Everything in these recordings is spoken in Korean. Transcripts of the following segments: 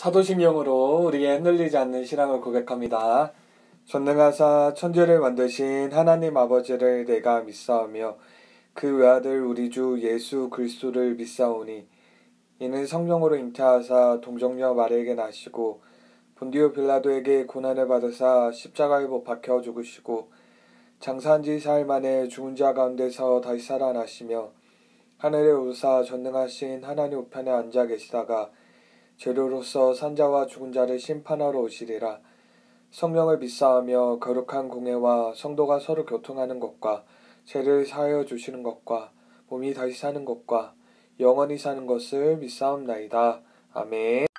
사도신경으로 우리의 흔들리지 않는 신앙을 고백합니다. 전능하사 천지를 만드신 하나님 아버지를 내가 믿사오며 그 외아들 우리 주 예수 그리스도를 믿사오니 이는 성령으로 잉태하사 동정녀 마리에게 나시고 본디오 빌라도에게 고난을 받으사 십자가에 못 박혀 죽으시고 장사한 지 사흘 만에 죽은 자 가운데서 다시 살아나시며 하늘에 오르사 전능하신 하나님 우편에 앉아 계시다가 재료로서 산자와 죽은 자를 심판하러 오시리라. 성령을 믿사하며 거룩한 공회와 성도가 서로 교통하는 것과 죄를 사하여 주시는 것과 몸이 다시 사는 것과 영원히 사는 것을 믿사옵나이다. 아멘.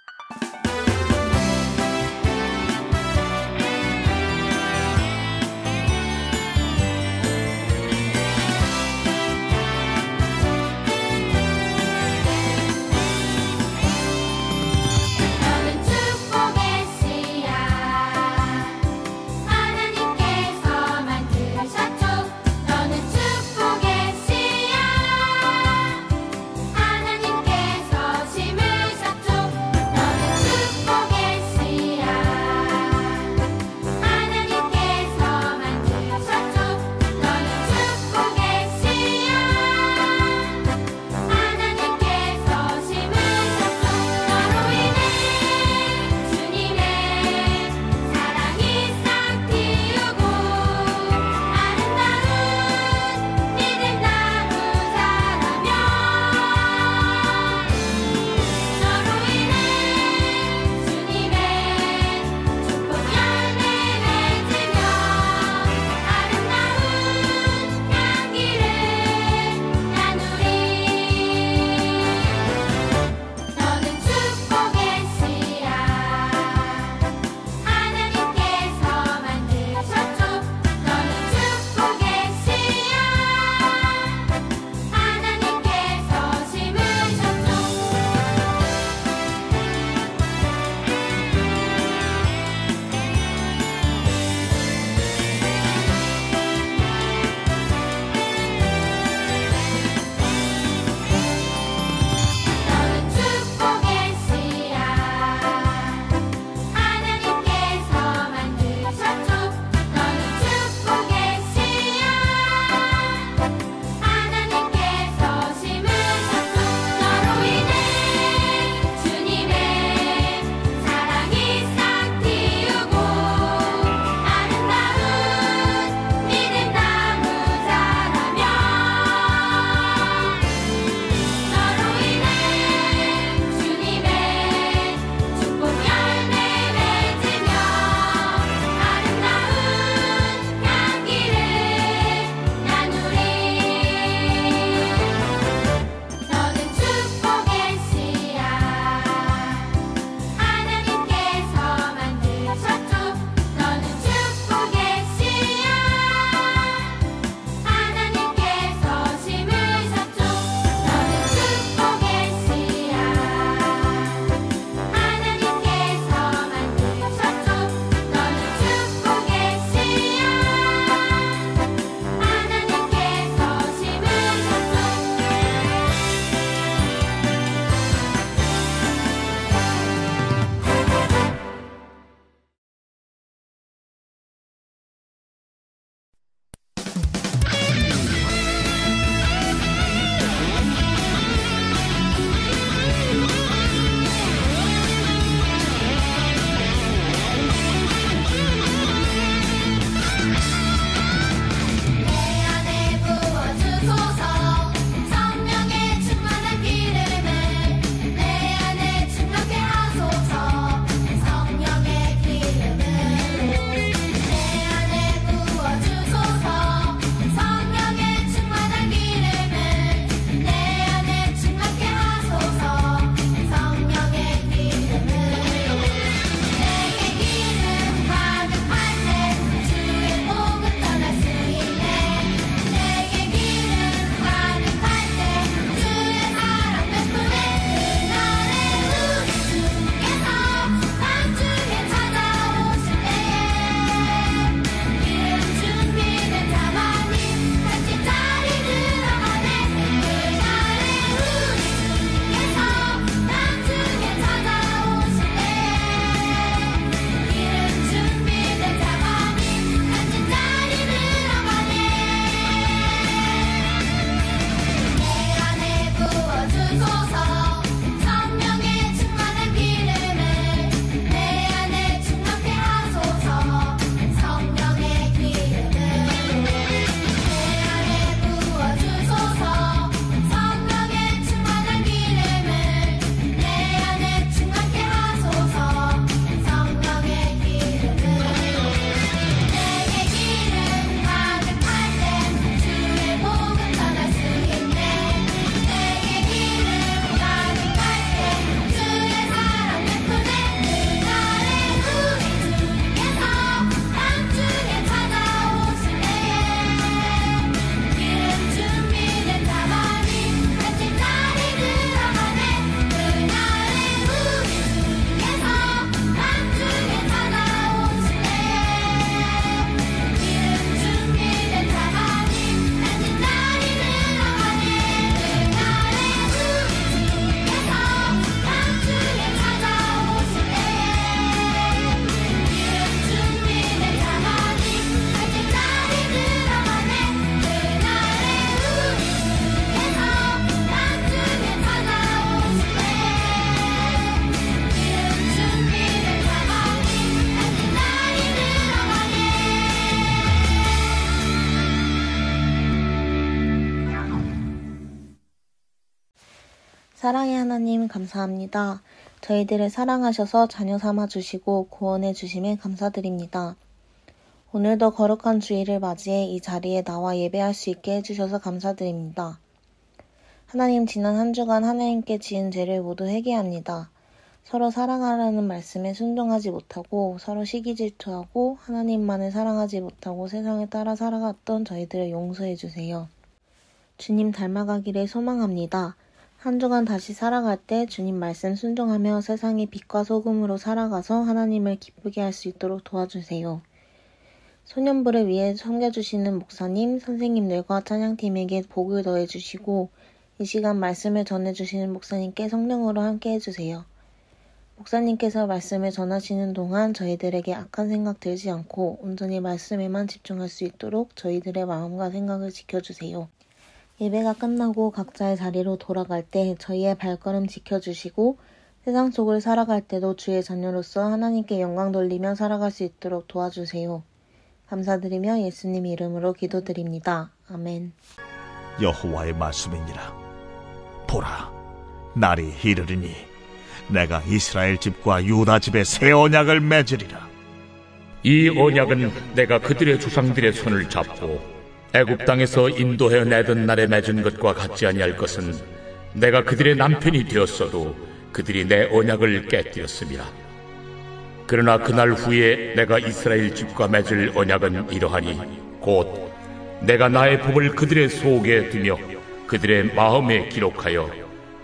사랑의 하나님 감사합니다. 저희들을 사랑하셔서 자녀 삼아주시고 구원해 주심에 감사드립니다. 오늘도 거룩한 주일을 맞이해 이 자리에 나와 예배할 수 있게 해주셔서 감사드립니다. 하나님, 지난 한 주간 하나님께 지은 죄를 모두 회개합니다. 서로 사랑하라는 말씀에 순종하지 못하고 서로 시기 질투하고 하나님만을 사랑하지 못하고 세상을 따라 살아갔던 저희들을 용서해 주세요. 주님 닮아가기를 소망합니다. 한 주간 다시 살아갈 때 주님 말씀 순종하며 세상의 빛과 소금으로 살아가서 하나님을 기쁘게 할 수 있도록 도와주세요. 소년부를 위해 섬겨주시는 목사님, 선생님들과 찬양팀에게 복을 더해주시고 이 시간 말씀을 전해주시는 목사님께 성령으로 함께 해주세요. 목사님께서 말씀을 전하시는 동안 저희들에게 악한 생각 들지 않고 온전히 말씀에만 집중할 수 있도록 저희들의 마음과 생각을 지켜주세요. 예배가 끝나고 각자의 자리로 돌아갈 때 저희의 발걸음 지켜주시고 세상 속을 살아갈 때도 주의 자녀로서 하나님께 영광 돌리며 살아갈 수 있도록 도와주세요. 감사드리며 예수님 이름으로 기도드립니다. 아멘. 여호와의 말씀이니라. 보라, 날이 이르리니 내가 이스라엘 집과 유다 집에 새 언약을 맺으리라. 이 언약은 내가 그들의 조상들의 손을 잡고 애굽 땅에서 인도해 내던 날에 맺은 것과 같지 아니할 것은 내가 그들의 남편이 되었어도 그들이 내 언약을 깨뜨렸음이라. 그러나 그날 후에 내가 이스라엘 집과 맺을 언약은 이러하니 곧 내가 나의 법을 그들의 속에 두며 그들의 마음에 기록하여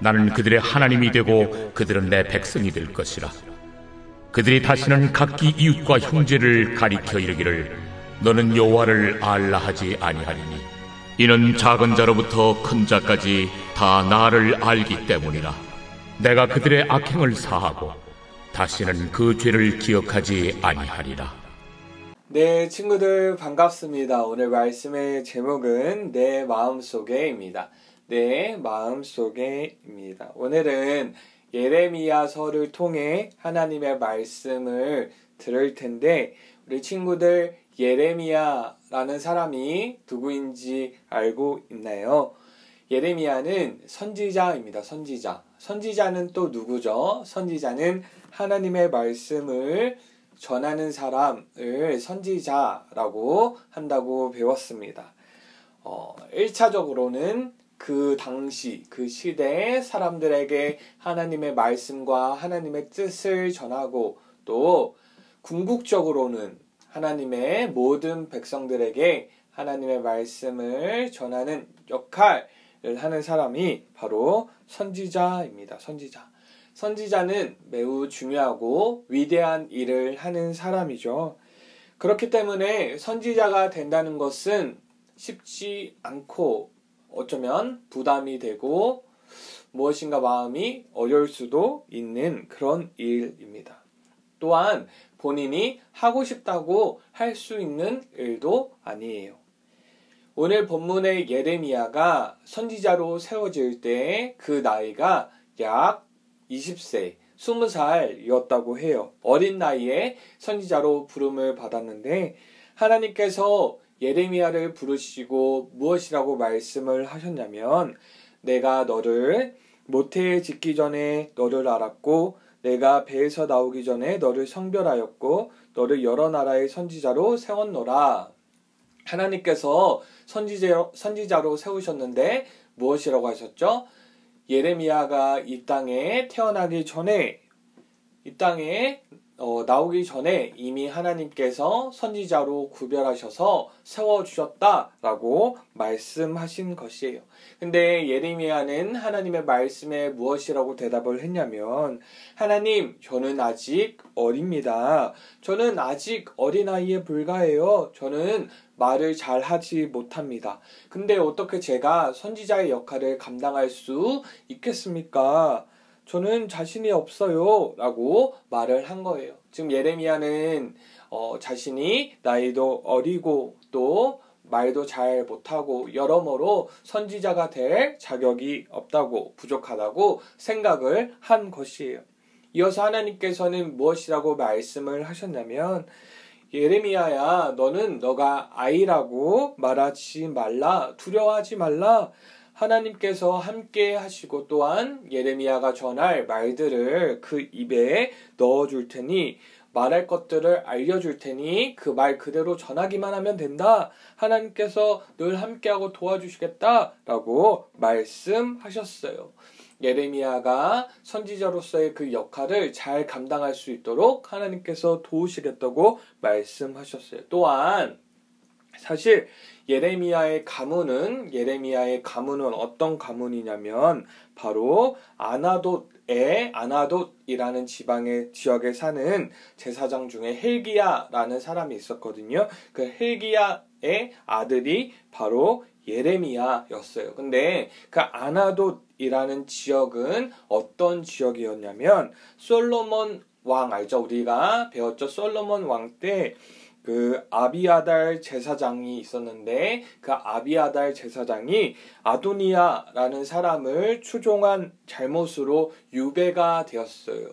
나는 그들의 하나님이 되고 그들은 내 백성이 될 것이라. 그들이 다시는 각기 이웃과 형제를 가리켜 이르기를 너는 여호와를 알라 하지 아니하리니 이는 작은 자로부터 큰 자까지 다 나를 알기 때문이라. 내가 그들의 악행을 사하고 다시는 그 죄를 기억하지 아니하리라. 네, 친구들 반갑습니다. 오늘 말씀의 제목은 내 마음속에입니다. 내 마음속에입니다. 오늘은 예레미야서를 통해 하나님의 말씀을 들을 텐데 우리 친구들 예레미야라는 사람이 누구인지 알고 있나요? 예레미야는 선지자입니다. 선지자. 선지자는 또 누구죠? 선지자는 하나님의 말씀을 전하는 사람을 선지자라고 한다고 배웠습니다. 1차적으로는 그 당시, 그 시대의 사람들에게 하나님의 말씀과 하나님의 뜻을 전하고 또 궁극적으로는 하나님의 모든 백성들에게 하나님의 말씀을 전하는 역할을 하는 사람이 바로 선지자입니다. 선지자. 선지자는 매우 중요하고 위대한 일을 하는 사람이죠. 그렇기 때문에 선지자가 된다는 것은 쉽지 않고 어쩌면 부담이 되고 무엇인가 마음이 어려울 수도 있는 그런 일입니다. 또한 본인이 하고 싶다고 할 수 있는 일도 아니에요. 오늘 본문의 예레미야가 선지자로 세워질 때 그 나이가 약 20세, 20살이었다고 해요. 어린 나이에 선지자로 부름을 받았는데 하나님께서 예레미야를 부르시고 무엇이라고 말씀을 하셨냐면 내가 너를 모태에 짓기 전에 너를 알았고 내가 배에서 나오기 전에 너를 성별하였고 너를 여러 나라의 선지자로 세웠노라. 하나님께서 선지자로 세우셨는데 무엇이라고 하셨죠? 예레미야가 이 땅에 태어나기 전에 이 땅에 나오기 전에 이미 하나님께서 선지자로 구별하셔서 세워주셨다라고 말씀하신 것이에요. 근데 예레미야는 하나님의 말씀에 무엇이라고 대답을 했냐면 하나님, 저는 아직 어립니다. 저는 아직 어린아이에 불과해요. 저는 말을 잘 하지 못합니다. 근데 어떻게 제가 선지자의 역할을 감당할 수 있겠습니까? 저는 자신이 없어요 라고 말을 한 거예요. 지금 예레미야는 자신이 나이도 어리고 또 말도 잘 못하고 여러모로 선지자가 될 자격이 없다고 부족하다고 생각을 한 것이에요. 이어서 하나님께서는 무엇이라고 말씀을 하셨냐면 예레미야야, 너는 너가 아이라고 말하지 말라, 두려워하지 말라. 하나님께서 함께 하시고 또한 예레미야가 전할 말들을 그 입에 넣어줄 테니 말할 것들을 알려줄 테니 그 말 그대로 전하기만 하면 된다. 하나님께서 늘 함께하고 도와주시겠다라고 말씀하셨어요. 예레미야가 선지자로서의 그 역할을 잘 감당할 수 있도록 하나님께서 도우시겠다고 말씀하셨어요. 또한 사실 예레미야의 가문은 어떤 가문이냐면 바로 아나돗이라는 지역에 사는 제사장 중에 헬기야라는 사람이 있었거든요. 그 헬기야의 아들이 바로 예레미야였어요. 근데 그 아나돗이라는 지역은 어떤 지역이었냐면 솔로몬 왕 알죠? 우리가 배웠죠? 솔로몬 왕 때 그 아비아달 제사장이 있었는데 그 아비아달 제사장이 아도니야라는 사람을 추종한 잘못으로 유배가 되었어요.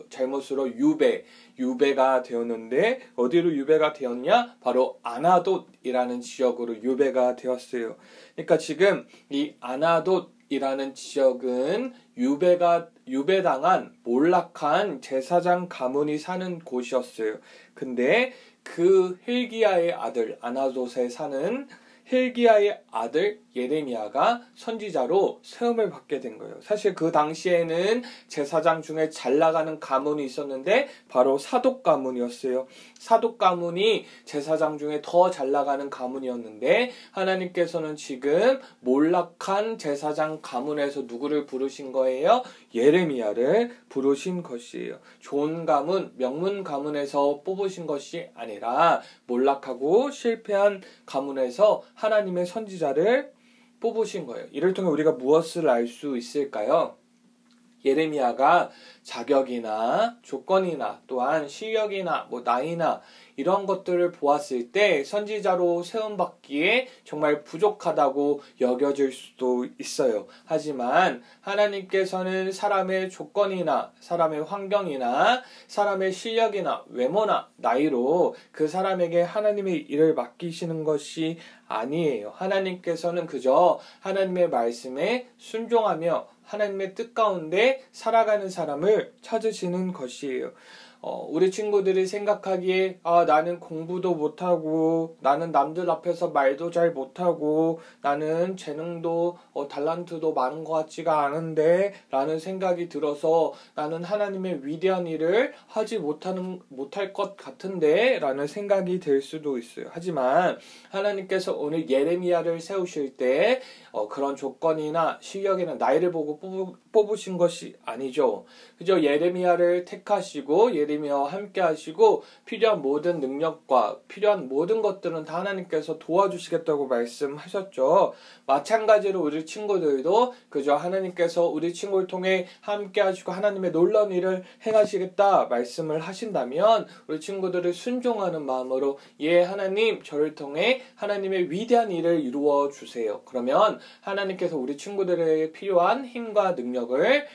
유배가 되었는데 어디로 유배가 되었냐? 바로 아나돗이라는 지역으로 유배가 되었어요. 그러니까 지금 이 아나돗이라는 지역은 유배당한 몰락한 제사장 가문이 사는 곳이었어요. 근데 그 힐기야의 아들 아나돗에 사는 힐기야의 아들 예레미야가 선지자로 세움을 받게 된 거예요. 사실 그 당시에는 제사장 중에 잘 나가는 가문이 있었는데 바로 사독 가문이었어요. 사독 가문이 제사장 중에 더 잘 나가는 가문이었는데 하나님께서는 지금 몰락한 제사장 가문에서 누구를 부르신 거예요? 예레미야를 부르신 것이에요. 좋은 가문, 명문 가문에서 뽑으신 것이 아니라 몰락하고 실패한 가문에서 하나님의 선지자를 뽑으신 거예요. 이를 통해 우리가 무엇을 알 수 있을까요? 예레미야가 자격이나 조건이나 또한 실력이나 나이나 이런 것들을 보았을 때 선지자로 세움받기에 정말 부족하다고 여겨질 수도 있어요. 하지만 하나님께서는 사람의 조건이나 사람의 환경이나 사람의 실력이나 외모나 나이로 그 사람에게 하나님의 일을 맡기시는 것이 아니에요. 하나님께서는 그저 하나님의 말씀에 순종하며 하나님의 뜻 가운데 살아가는 사람을 찾으시는 것이에요. 우리 친구들이 생각하기에 나는 공부도 못하고 나는 남들 앞에서 말도 잘 못하고 나는 재능도 달란트도 많은 것 같지가 않은데 라는 생각이 들어서 나는 하나님의 위대한 일을 하지 못할 것 같은데 라는 생각이 들 수도 있어요. 하지만 하나님께서 오늘 예레미야를 세우실 때 그런 조건이나 실력이나 나이를 보고 뽑으신 것이 아니죠. 그저 예레미야를 택하시고 예레미야와 함께 하시고 필요한 모든 능력과 필요한 모든 것들은 다 하나님께서 도와주시겠다고 말씀하셨죠. 마찬가지로 우리 친구들도 그저 하나님께서 우리 친구를 통해 함께 하시고 하나님의 놀라운 일을 행하시겠다 말씀을 하신다면 우리 친구들을 순종하는 마음으로 하나님 저를 통해 하나님의 위대한 일을 이루어 주세요. 그러면 하나님께서 우리 친구들에게 필요한 힘과 능력을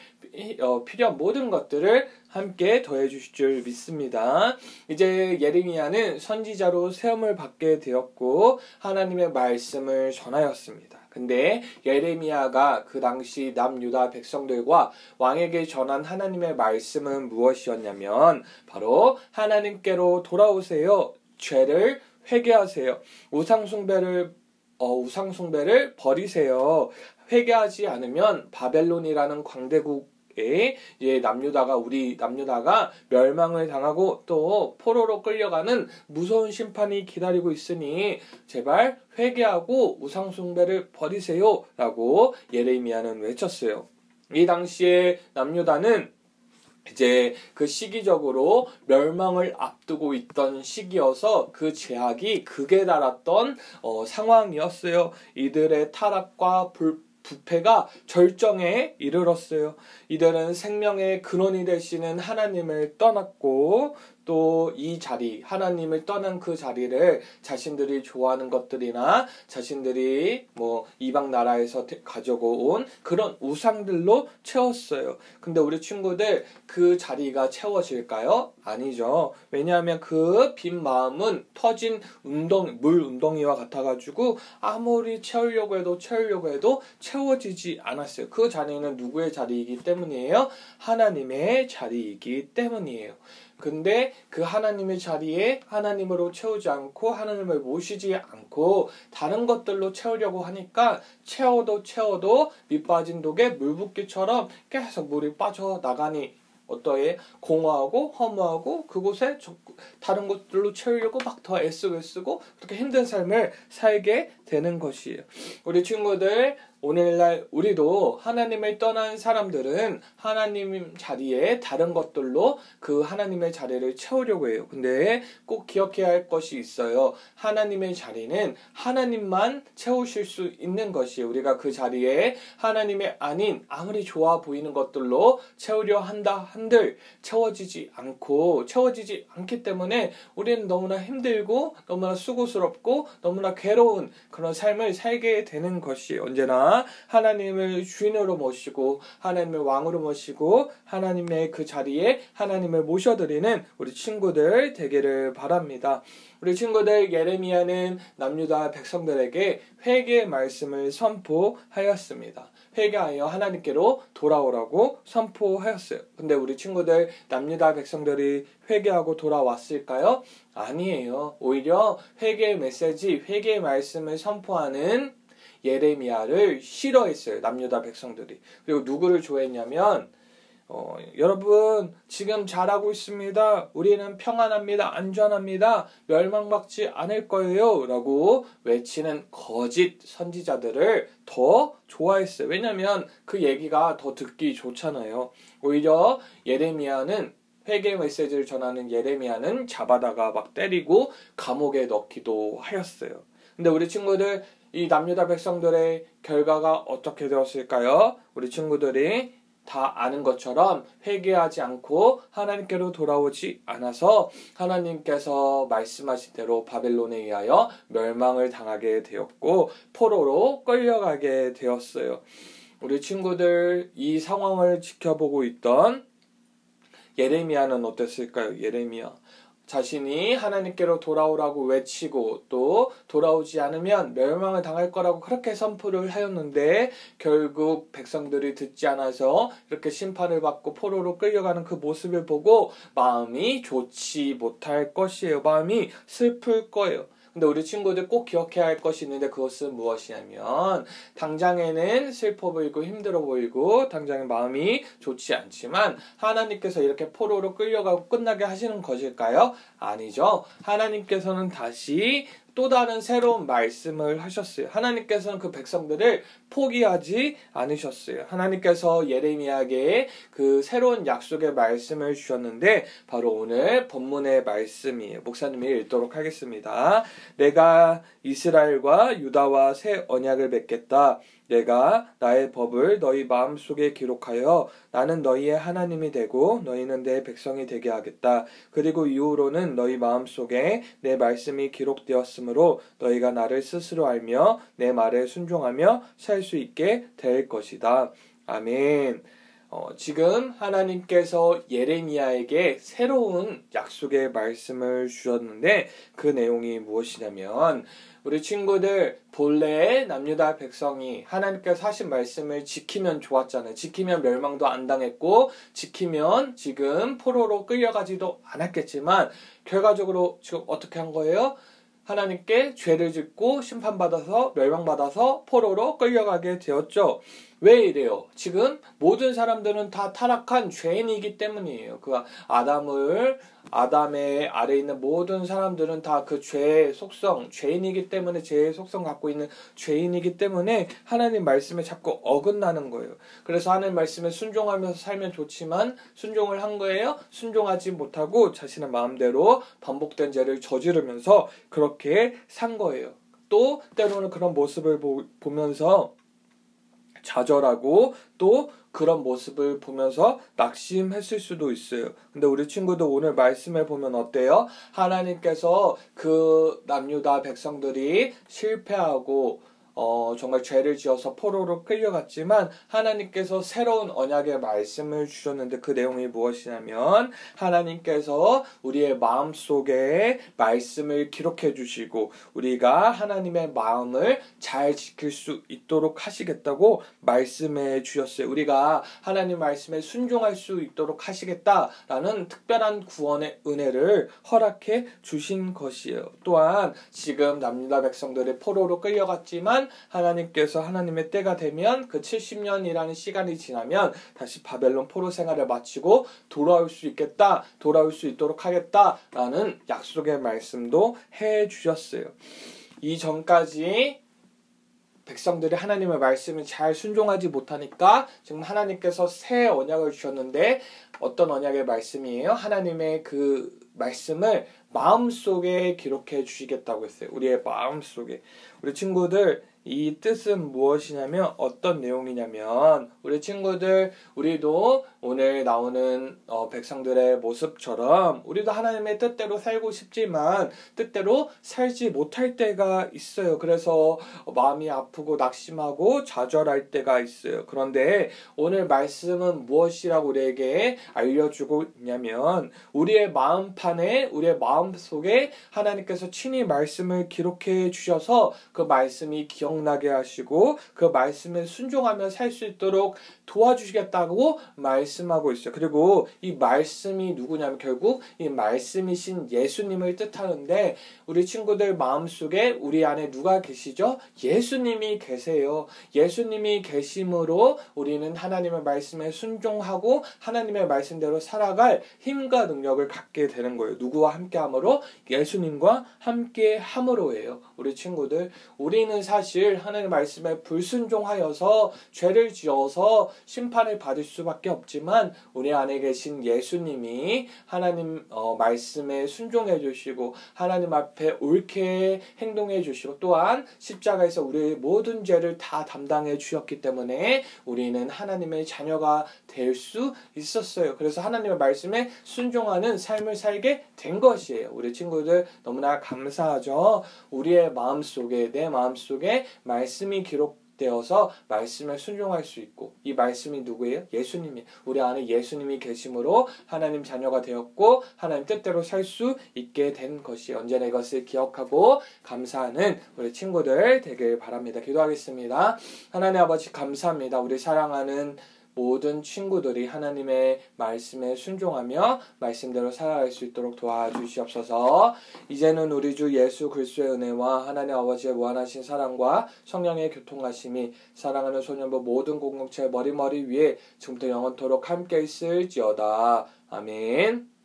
필요한 모든 것들을 함께 더해 주실 줄 믿습니다. 이제 예레미야는 선지자로 세움을 받게 되었고 하나님의 말씀을 전하였습니다. 근데 예레미야가 그 당시 남유다 백성들과 왕에게 전한 하나님의 말씀은 무엇이었냐면 바로 하나님께로 돌아오세요. 죄를 회개하세요. 우상숭배를 버리세요. 회개하지 않으면 바벨론이라는 광대국에 우리 남유다가 멸망을 당하고 또 포로로 끌려가는 무서운 심판이 기다리고 있으니 제발 회개하고 우상숭배를 버리세요 라고 예레미야는 외쳤어요. 이 당시에 남유다는 이제 그 시기적으로 멸망을 앞두고 있던 시기여서 그 제약이 극에 달았던 상황이었어요. 이들의 타락과 부패가 절정에 이르렀어요. 이들은 생명의 근원이 되시는 하나님을 떠났고 또 이 자리, 하나님을 떠난 그 자리를 자신들이 좋아하는 것들이나 자신들이 이방 나라에서 가지고 온 그런 우상들로 채웠어요. 근데 우리 친구들 그 자리가 채워질까요? 아니죠. 왜냐하면 그 빈 마음은 터진 물 웅덩이와 같아가지고 아무리 채우려고 해도 채워지지 않았어요. 그 자리는 누구의 자리이기 때문이에요? 하나님의 자리이기 때문이에요. 근데 그 하나님의 자리에 하나님으로 채우지 않고 하나님을 모시지 않고 다른 것들로 채우려고 하니까 채워도 밑 빠진 독에 물 붓기처럼 계속 물이 빠져나가니 어떠해? 공허하고 허무하고 그곳에 다른 것들로 채우려고 막 더 애쓰고 그렇게 힘든 삶을 살게 되는 것이에요. 우리 친구들, 오늘날 우리도 하나님을 떠난 사람들은 하나님 자리에 다른 것들로 그 하나님의 자리를 채우려고 해요. 근데 꼭 기억해야 할 것이 있어요. 하나님의 자리는 하나님만 채우실 수 있는 것이에요. 우리가 그 자리에 하나님의 아닌 아무리 좋아 보이는 것들로 채우려 한들 채워지지 않기 때문에 우리는 너무나 힘들고 너무나 수고스럽고 너무나 괴로운 그런 삶을 살게 되는 것이에요. 언제나 하나님을 주인으로 모시고 하나님을 왕으로 모시고 하나님의 그 자리에 하나님을 모셔드리는 우리 친구들 되기를 바랍니다. 우리 친구들, 예레미야는 남유다 백성들에게 회개의 말씀을 선포하였습니다. 회개하여 하나님께로 돌아오라고 선포하였어요. 근데 우리 친구들, 남유다 백성들이 회개하고 돌아왔을까요? 아니에요. 오히려 회개의 메시지, 회개의 말씀을 선포하는 예레미야를 싫어했어요. 남유다 백성들이. 그리고 누구를 좋아했냐면 여러분 지금 잘하고 있습니다. 우리는 평안합니다. 안전합니다. 멸망받지 않을 거예요. 라고 외치는 거짓 선지자들을 더 좋아했어요. 왜냐하면 그 얘기가 더 듣기 좋잖아요. 오히려 예레미야는 회개 메시지를 전하는 예레미야는 잡아다가 막 때리고 감옥에 넣기도 하였어요. 근데 우리 친구들, 이 남유다 백성들의 결과가 어떻게 되었을까요? 우리 친구들이 다 아는 것처럼 회개하지 않고 하나님께로 돌아오지 않아서 하나님께서 말씀하신 대로 바벨론에 의하여 멸망을 당하게 되었고 포로로 끌려가게 되었어요. 우리 친구들, 이 상황을 지켜보고 있던 예레미야는 어땠을까요? 예레미야 자신이 하나님께로 돌아오라고 외치고 또 돌아오지 않으면 멸망을 당할 거라고 그렇게 선포를 하였는데 결국 백성들이 듣지 않아서 이렇게 심판을 받고 포로로 끌려가는 그 모습을 보고 마음이 좋지 못할 것이에요. 마음이 슬플 거예요. 근데 우리 친구들 꼭 기억해야 할 것이 있는데 그것은 무엇이냐면 당장에는 슬퍼 보이고 힘들어 보이고 당장에 마음이 좋지 않지만 하나님께서 이렇게 포로로 끌려가고 끝나게 하시는 것일까요? 아니죠. 하나님께서는 다시 또 다른 새로운 말씀을 하셨어요. 하나님께서는 그 백성들을 포기하지 않으셨어요. 하나님께서 예레미야에게 그 새로운 약속의 말씀을 주셨는데 바로 오늘 본문의 말씀이에요. 목사님이 읽도록 하겠습니다. 내가 이스라엘과 유다와 새 언약을 맺겠다. 내가 나의 법을 너희 마음속에 기록하여 나는 너희의 하나님이 되고 너희는 내 백성이 되게 하겠다. 그리고 이후로는 너희 마음속에 내 말씀이 기록되었으므로 너희가 나를 스스로 알며 내 말에 순종하며 살 수 있게 될 것이다. 아멘. 지금 하나님께서 예레미야에게 새로운 약속의 말씀을 주셨는데 그 내용이 무엇이냐면 우리 친구들 본래 남유다 백성이 하나님께서 하신 말씀을 지키면 좋았잖아요. 지키면 멸망도 안 당했고 지키면 지금 포로로 끌려가지도 않았겠지만 결과적으로 지금 어떻게 한 거예요? 하나님께 죄를 짓고 심판받아서 멸망받아서 포로로 끌려가게 되었죠. 왜 이래요? 지금 모든 사람들은 다 타락한 죄인이기 때문이에요. 그 아담의 아래에 있는 모든 사람들은 다 그 죄의 속성, 죄인이기 때문에 죄의 속성 갖고 있는 죄인이기 때문에 하나님 말씀에 자꾸 어긋나는 거예요. 그래서 하나님 말씀에 순종하면서 살면 좋지만 순종을 한 거예요. 순종하지 못하고 자신의 마음대로 반복된 죄를 저지르면서 그렇게 산 거예요. 또 때로는 그런 모습을 보면서 좌절하고 또 그런 모습을 보면서 낙심했을 수도 있어요. 근데 우리 친구도 오늘 말씀을 보면 어때요? 하나님께서 그 남유다 백성들이 실패하고 정말 죄를 지어서 포로로 끌려갔지만 하나님께서 새로운 언약의 말씀을 주셨는데 그 내용이 무엇이냐면 하나님께서 우리의 마음속에 말씀을 기록해 주시고 우리가 하나님의 마음을 잘 지킬 수 있도록 하시겠다고 말씀해 주셨어요. 우리가 하나님 말씀에 순종할 수 있도록 하시겠다라는 특별한 구원의 은혜를 허락해 주신 것이에요. 또한 지금 남유다 백성들이 포로로 끌려갔지만 하나님께서 하나님의 때가 되면 그 70년이라는 시간이 지나면 다시 바벨론 포로 생활을 마치고 돌아올 수 있겠다, 돌아올 수 있도록 하겠다라는 약속의 말씀도 해 주셨어요. 이전까지 백성들이 하나님의 말씀을 잘 순종하지 못하니까 지금 하나님께서 새 언약을 주셨는데 어떤 언약의 말씀이에요? 하나님의 그 말씀을 마음속에 기록해 주시겠다고 했어요. 우리의 마음속에. 우리 친구들 이 뜻은 무엇이냐면 어떤 내용이냐면 우리 친구들 우리도 오늘 나오는 백성들의 모습처럼 우리도 하나님의 뜻대로 살고 싶지만 뜻대로 살지 못할 때가 있어요. 그래서 마음이 아프고 낙심하고 좌절할 때가 있어요. 그런데 오늘 말씀은 무엇이라고 우리에게 알려주고 있냐면 우리의 마음판에 우리의 마음속에 하나님께서 친히 말씀을 기록해 주셔서 그 말씀이 기억나게 하시고 그 말씀에 순종하며 살 수 있도록 도와주시겠다고 말씀하고 있어요. 그리고 이 말씀이 누구냐면 결국 이 말씀이신 예수님을 뜻하는데 우리 친구들 마음속에 우리 안에 누가 계시죠? 예수님이 계세요. 예수님이 계심으로 우리는 하나님의 말씀에 순종하고 하나님의 말씀대로 살아갈 힘과 능력을 갖게 되는 거예요. 누구와 함께함으로? 예수님과 함께함으로예요. 우리 친구들 우리는 사실 하나님의 말씀에 불순종하여서 죄를 지어서 심판을 받을 수밖에 없지만 우리 안에 계신 예수님이 하나님 말씀에 순종해 주시고 하나님 앞에 옳게 행동해 주시고 또한 십자가에서 우리의 모든 죄를 다 담당해 주셨기 때문에 우리는 하나님의 자녀가 될 수 있었어요. 그래서 하나님의 말씀에 순종하는 삶을 살게 된 것이에요. 우리 친구들 너무나 감사하죠. 우리의 마음속에 내 마음속에 말씀이 기록되어서 말씀에 순종할 수 있고 이 말씀이 누구예요? 예수님이 우리 안에 예수님이 계심으로 하나님 자녀가 되었고 하나님 뜻대로 살 수 있게 된 것이 언제나 이것을 기억하고 감사하는 우리 친구들 되길 바랍니다. 기도하겠습니다. 하나님 아버지 감사합니다. 우리 사랑하는 모든 친구들이 하나님의 말씀에 순종하며 말씀대로 살아갈 수 있도록 도와주시옵소서. 이제는 우리 주 예수 그리스도의 은혜와 하나님 아버지의 무한하신 사랑과 성령의 교통하심이 사랑하는 소년부 모든 공동체 머리머리 위에 지금부터 영원토록 함께 있을지어다. 아멘.